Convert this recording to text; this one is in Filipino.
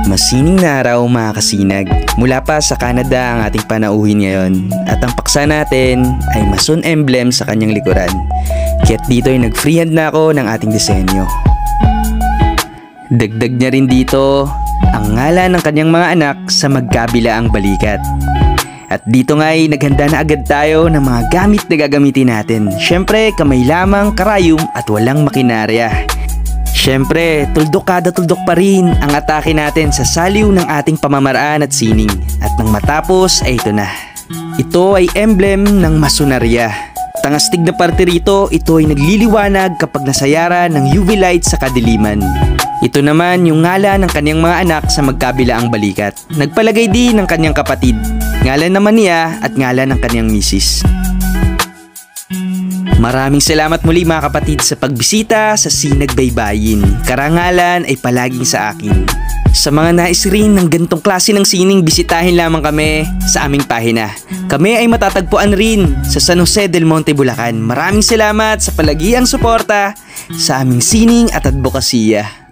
Masining na araw mga kasinag. Mula pa sa Canada ang ating panauhin ngayon at ang paksa natin ay Mason emblem sa kanyang likuran. Kaya't dito ay nag-freehand na ako ng ating disenyo. Dagdag niya rin dito ang ngalan ng kanyang mga anak sa magkabilaang balikat. At dito nga ay naghanda na agad tayo ng mga gamit na gagamitin natin. Syempre kamay lamang, karayom at walang makinarya. Syempre, tuldok kada tuldok pa rin ang atake natin sa saliw ng ating pamamaraan at sining. At nang matapos ay ito na. Ito ay emblem ng masonarya. Tangastig na parte rito, ito ay nagliliwanag kapag nasayara ng UV light sa kadiliman. Ito naman yung ngalan ng kanyang mga anak sa magkabilaang balikat. Nagpalagay din ng kanyang kapatid. Ngalan naman niya at ngalan ng kanyang misis. Maraming salamat muli mga kapatid sa pagbisita sa Sinag Baybayin. Karangalan ay palaging sa akin. Sa mga nais rin ng gantong klase ng sining, bisitahin lamang kami sa aming pahina. Kami ay matatagpuan rin sa San Jose del Monte, Bulacan. Maraming salamat sa palagiang suporta sa aming sining at advokasya.